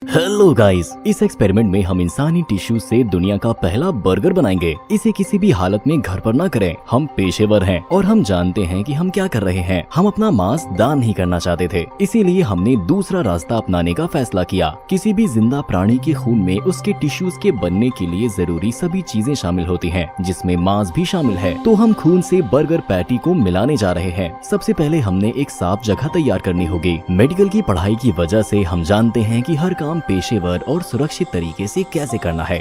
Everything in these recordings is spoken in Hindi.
हेलो गाइस, इस एक्सपेरिमेंट में हम इंसानी टिश्यू से दुनिया का पहला बर्गर बनाएंगे। इसे किसी भी हालत में घर पर ना करें। हम पेशेवर हैं और हम जानते हैं कि हम क्या कर रहे हैं। हम अपना मांस दान नहीं करना चाहते थे, इसीलिए हमने दूसरा रास्ता अपनाने का फैसला किया। किसी भी जिंदा प्राणी के खून में उसके टिश्यूज के बनने के लिए जरूरी सभी चीजें शामिल होती हैं, जिसमें मांस भी शामिल है। तो हम खून से बर्गर पैटी को मिलाने जा रहे हैं। सबसे पहले हमने एक साफ जगह तैयार करनी होगी। मेडिकल की पढ़ाई की वजह से हम जानते हैं कि हर काम पेशेवर और सुरक्षित तरीके से कैसे करना है।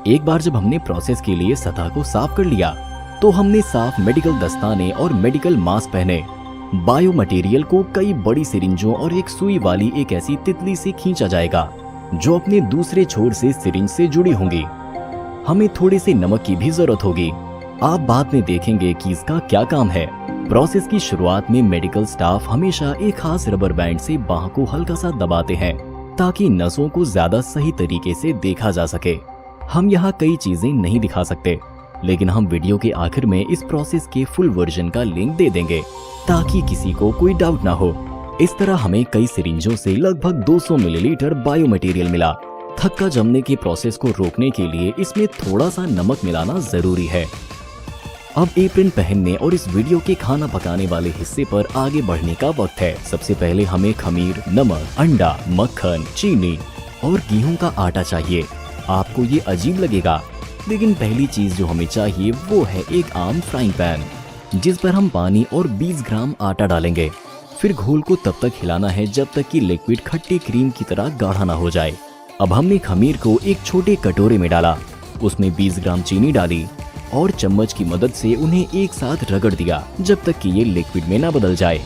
एक बार जब हमने प्रोसेस के लिए सतह को साफ कर लिया, तो हमने साफ मेडिकल दस्ताने और मेडिकल मास्क पहने। बायो मटेरियल को कई बड़ी सिरिंजों और एक सुई वाली एक ऐसी तितली से खींचा जाएगा, जो अपने दूसरे छोर से सिरिंज से जुड़ी होंगी। हमें थोड़े से नमक की भी जरूरत होगी। आप बाद में देखेंगे कि इसका क्या काम है। प्रोसेस की शुरुआत में मेडिकल स्टाफ हमेशा एक खास रबर बैंड से बाह को हल्का सा दबाते हैं, ताकि नसों को ज्यादा सही तरीके से देखा जा सके। हम यहाँ कई चीजें नहीं दिखा सकते, लेकिन हम वीडियो के आखिर में इस प्रोसेस के फुल वर्जन का लिंक दे देंगे, ताकि किसी को कोई डाउट ना हो। इस तरह हमें कई सिरिंजों से लगभग 200 मिलीलीटर बायो मटेरियल मिला। थक्का जमने के प्रोसेस को रोकने के लिए इसमें थोड़ा सा नमक मिलाना जरूरी है। अब एप्रन पहनने और इस वीडियो के खाना पकाने वाले हिस्से पर आगे बढ़ने का वक्त है। सबसे पहले हमें खमीर, नमक, अंडा, मक्खन, चीनी और गेहूं का आटा चाहिए। आपको ये अजीब लगेगा, लेकिन पहली चीज जो हमें चाहिए वो है एक आम फ्राइंग पैन, जिस पर हम पानी और 20 ग्राम आटा डालेंगे। फिर घोल को तब तक हिलाना है जब तक कि लिक्विड खट्टी क्रीम की तरह गाढ़ा ना हो जाए। अब हमने खमीर को एक छोटे कटोरे में डाला, उसमें 20 ग्राम चीनी डाली और चम्मच की मदद से उन्हें एक साथ रगड़ दिया जब तक कि ये लिक्विड में ना बदल जाए।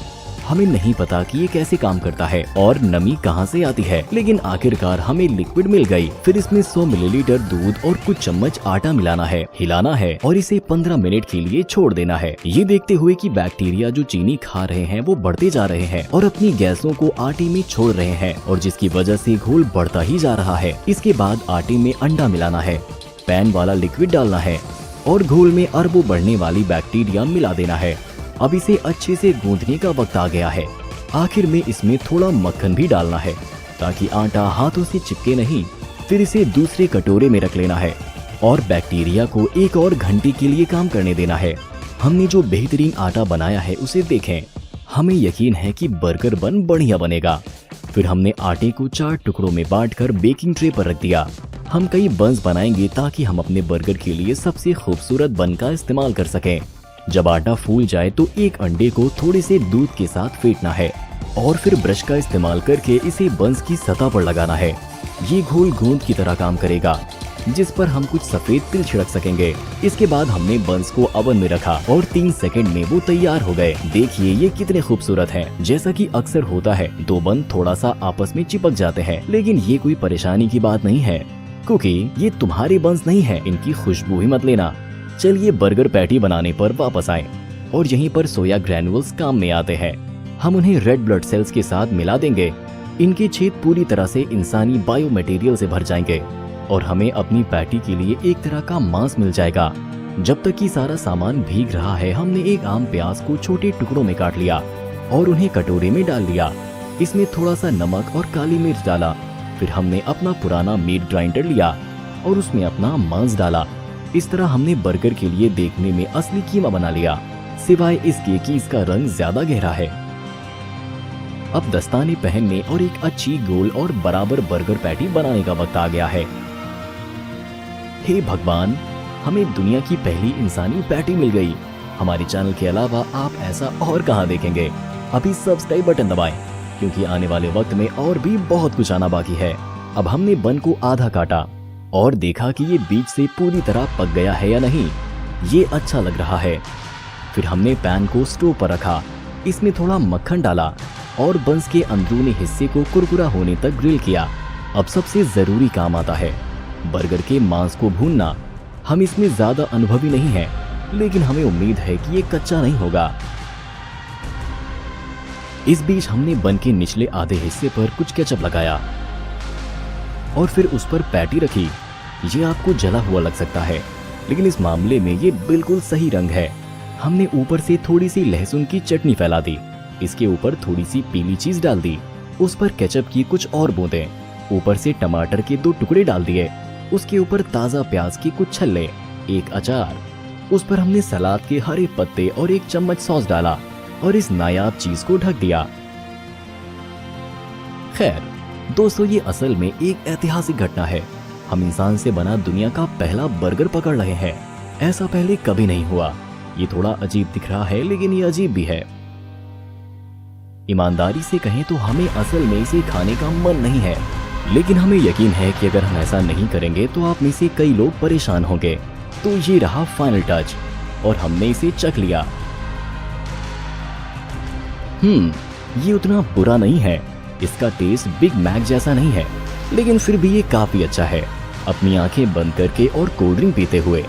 हमें नहीं पता कि ये कैसे काम करता है और नमी कहाँ से आती है, लेकिन आखिरकार हमें लिक्विड मिल गई। फिर इसमें 100 मिलीलीटर दूध और कुछ चम्मच आटा मिलाना है, हिलाना है और इसे 15 मिनट के लिए छोड़ देना है। ये देखते हुए कि बैक्टीरिया जो चीनी खा रहे हैं वो बढ़ते जा रहे हैं और अपनी गैसों को आटे में छोड़ रहे हैं, और जिसकी वजह से घोल बढ़ता ही जा रहा है। इसके बाद आटे में अंडा मिलाना है, पैन वाला लिक्विड डालना है और घोल में अरबों बढ़ने वाली बैक्टीरिया मिला देना है। अब इसे अच्छे से गूंथने का वक्त आ गया है। आखिर में इसमें थोड़ा मक्खन भी डालना है, ताकि आटा हाथों से चिपके नहीं। फिर इसे दूसरे कटोरे में रख लेना है और बैक्टीरिया को एक और घंटे के लिए काम करने देना है। हमने जो बेहतरीन आटा बनाया है उसे देखें। हमें यकीन है कि बर्गर बन बढ़िया बनेगा। फिर हमने आटे को 4 टुकड़ों में बांटकर बेकिंग ट्रे पर रख दिया। हम कई बन्स बनाएंगे ताकि हम अपने बर्गर के लिए सबसे खूबसूरत बन का इस्तेमाल कर सकें। जब आटा फूल जाए तो एक अंडे को थोड़े से दूध के साथ फेंटना है और फिर ब्रश का इस्तेमाल करके इसे बन्स की सतह पर लगाना है। ये घोल गूंद की तरह काम करेगा, जिस पर हम कुछ सफेद तिल छिड़क सकेंगे। इसके बाद हमने बन्स को ओवन में रखा और 3 सेकंड में वो तैयार हो गए। देखिए ये कितने खूबसूरत हैं। जैसा कि अक्सर होता है, 2 बन थोड़ा सा आपस में चिपक जाते हैं, लेकिन ये कोई परेशानी की बात नहीं है, क्योंकि ये तुम्हारे बन्स नहीं है। इनकी खुशबू ही मत लेना। चलिए बर्गर पैटी बनाने पर वापस आए, और यहीं पर सोया ग्रैन्युल्स काम में आते हैं। हम उन्हें रेड ब्लड सेल्स के साथ मिला देंगे। इनके छेद पूरी तरह से इंसानी बायो मटेरियल से भर जाएंगे और हमें अपनी पैटी के लिए एक तरह का मांस मिल जाएगा। जब तक कि सारा सामान भीग रहा है, हमने एक आम प्याज को छोटे टुकड़ों में काट लिया और उन्हें कटोरे में डाल लिया। इसमें थोड़ा सा नमक और काली मिर्च डाला। फिर हमने अपना पुराना मीट ग्राइंडर लिया और उसमें अपना मांस डाला। इस तरह हमने बर्गर के लिए देखने में असली कीमा बना लिया, सिवाय इसके कि इसका रंग ज्यादा गहरा है। अब दस्ताने पहनने और एक अच्छी गोल और बराबर बर्गर पैटी बनाने का वक्त आ गया है। हे भगवान, हमें दुनिया की पहली इंसानी पैटी मिल गई। हमारे चैनल के अलावा आप ऐसा और कहां देखेंगे? अभी सब्सक्राइब बटन दबाएं, क्योंकि आने वाले वक्त में और भी बहुत कुछ आना बाकी है। अब हमने बन को आधा काटा और देखा कि ये बीच से पूरी तरह पक गया है या नहीं। ये अच्छा लग रहा है। फिर हमने पैन को स्टोव पर रखा, इसमें थोड़ा मक्खन डाला और बंस के अंदरूनी हिस्से को कुरकुरा होने तक ग्रिल किया। अब सबसे जरूरी काम आता है, बर्गर के मांस को भूनना। हम इसमें ज्यादा अनुभवी नहीं हैं, लेकिन हमें उम्मीद है कि ये कच्चा नहीं होगा। इस बीच हमने बन के निचले आधे हिस्से पर कुछ केचप लगाया और फिर उस पर पैटी रखी। ये आपको जला हुआ लग सकता है, लेकिन इस मामले में ये बिल्कुल सही रंग है। हमने ऊपर से थोड़ी सी लहसुन की चटनी फैला दी। इसके ऊपर थोड़ी सी पीली चीज डाल दी, उस पर केचप की कुछ और बूंदें ऊपर से टमाटर के 2 टुकड़े डाल दिए, उसके ऊपर ताज़ा प्याज के कुछ छल्ले, एक अचार, उस पर हमने सलाद के हरे पत्ते और 1 चम्मच सॉस डाला और इस नायाब चीज को ढक दिया। खैर दोस्तों, ये असल में एक ऐतिहासिक घटना है। हम इंसान से बना दुनिया का पहला बर्गर पकड़ रहे हैं। ऐसा पहले कभी नहीं हुआ। ये थोड़ा अजीब दिख रहा है, लेकिन ये अजीब भी है। ईमानदारी से कहें तो हमें असल में इसे खाने का मन नहीं है, लेकिन हमें यकीन है कि अगर हम ऐसा नहीं करेंगे तो आप में से कई लोग परेशान होंगे। तो ये रहा फाइनल टच और हमने इसे चख लिया। ये उतना बुरा नहीं है। इसका टेस्ट बिग मैक जैसा नहीं है, लेकिन फिर भी ये काफी अच्छा है। अपनी आंखें बंद करके और कोल्ड ड्रिंक पीते हुए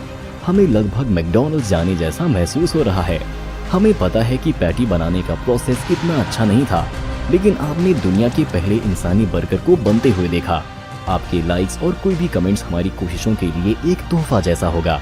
हमें लगभग मैकडॉनल्ड्स जाने जैसा महसूस हो रहा है। हमें पता है कि पैटी बनाने का प्रोसेस इतना अच्छा नहीं था, लेकिन आपने दुनिया के पहले इंसानी बर्गर को बनते हुए देखा। आपके लाइक्स और कोई भी कमेंट्स हमारी कोशिशों के लिए एक तोहफा जैसा होगा।